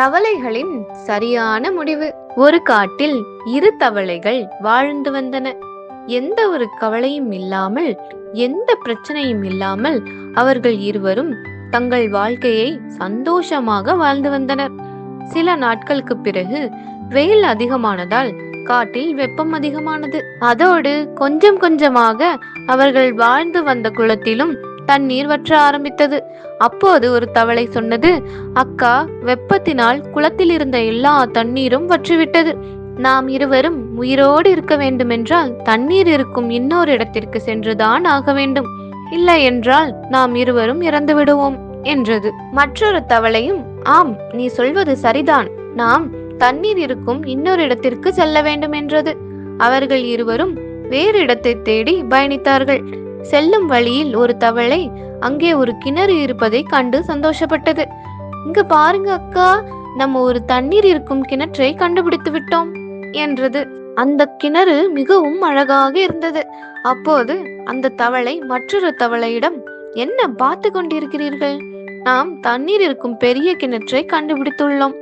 தவளைகளின் சரியான முடிவு. ஒரு காட்டில் இரு தவளைகள் வாழ்ந்து வந்தன. எந்த ஒரு கவலையும் இல்லாமல், எந்த பிரச்சனையும் இல்லாமல் அவர்கள் இருவரும் தங்கள் வாழ்க்கையை சந்தோஷமாக வாழ்ந்து வந்தனர். சில நாட்களுக்கு பிறகு வெயில் அதிகமானதால் காட்டில் வெப்பம் அதிகமானது. அதோடு கொஞ்சம் கொஞ்சமாக அவர்கள் வாழ்ந்து வந்த குளத்திலும் தண்ணீர் வற்ற ஆரம்பித்தது. அப்போது ஒரு தவளை சொன்னது, அக்கா, வெப்பத்தினால் குளத்தில் இருந்த எல்லா தண்ணீரும் வற்றிவிட்டது. நாம் இருவரும் உயிரோடு இருக்க வேண்டுமென்றால் தண்ணீர் இருக்கும் இன்னொரு இடத்திற்கு சென்றுதான் ஆக வேண்டும். இல்லை என்றால் நாம் இருவரும் இறந்து விடுவோம் என்றது. மற்றொரு தவளையும், ஆம், நீ சொல்வது சரிதான், நாம் தண்ணீர் இருக்கும் இன்னொரு இடத்திற்கு செல்ல வேண்டும் என்றது. அவர்கள் இருவரும் வேறு இடத்தை தேடி பயணித்தார்கள். செல்லும் வழியில் ஒரு தவளை அங்கே ஒரு கிணறு இருப்பதை கண்டு சந்தோஷப்பட்டது. இங்க பாருங்க அக்கா, நம்ம ஒரு தண்ணீர் இருக்கும் கிணற்றை கண்டுபிடித்து விட்டோம் என்றது. அந்த கிணறு மிகவும் அழகாக இருந்தது. அப்போது அந்த தவளை மற்றொரு தவளையிடம், என்ன பார்த்து கொண்டிருக்கிறீர்கள்? நாம் தண்ணீர் இருக்கும் பெரிய கிணற்றை கண்டுபிடித்துள்ளோம்.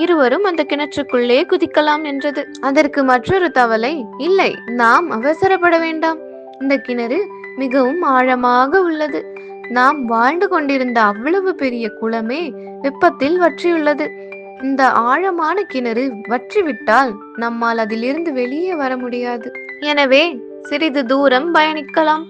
இருவரும் அந்த கிணற்றுக்குள்ளே குதிக்கலாம் என்றது. அதற்கு மற்றொரு தவளை, இல்லை, நாம் அவசரப்பட வேண்டாம். இந்த கிணறு மிகவும் ஆழமாக உள்ளது. நாம் வாழ்ந்து கொண்டிருந்த அவ்வளவு பெரிய குளமே வெப்பத்தில் வற்றியுள்ளது. இந்த ஆழமான கிணறு வற்றிவிட்டால் நம்மால் அதிலிருந்து வெளியே வர முடியாது. எனவே சிறிது தூரம் பயணிக்கலாம்.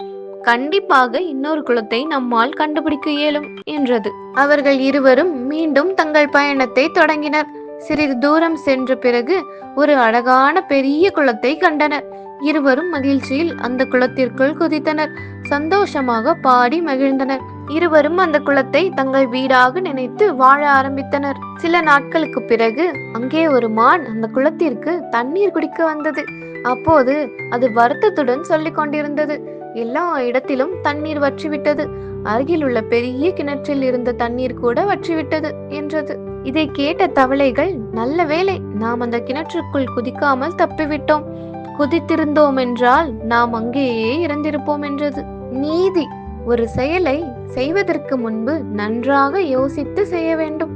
கண்டிப்பாக இன்னொரு குளத்தை நம்மால் கண்டுபிடிக்க இயலும் என்றது. அவர்கள் இருவரும் மீண்டும் தங்கள் பயணத்தை தொடங்கினர். சிறிது தூரம் சென்ற பிறகு ஒரு அழகான பெரிய குளத்தை கண்டனர். இருவரும் மகிழ்ச்சியில் அந்த குளத்திற்குள் குதித்தனர். சந்தோஷமாக பாடி மகிழ்ந்தனர். இருவரும் அந்த குளத்தை தங்கள் வீடாக நினைத்து வாழ ஆரம்பித்தனர். சில நாட்களுக்கு பிறகு அங்கே ஒரு மான் அந்த குளத்திற்கு தண்ணீர் குடிக்க வந்தது. அப்போது அது வருத்தத்துடன் சொல்லிக் கொண்டிருந்தது, எல்லா இடத்திலும் தண்ணீர் வற்றிவிட்டது. அருகில் உள்ள பெரிய கிணற்றில் இருந்த தண்ணீர் கூட வற்றிவிட்டது என்றது. இதை கேட்ட தவளைகள், நல்ல வேளை, நாம் அந்த கிணற்றுக்குள் குதிக்காமல் தப்பிவிட்டோம். குதித்திருந்தோம் என்றால் நாம் அங்கேயே இறந்திருப்போம் என்றது. நீதி: ஒரு செயலை செய்வதற்கு முன்பு நன்றாக யோசித்து செய்ய வேண்டும்.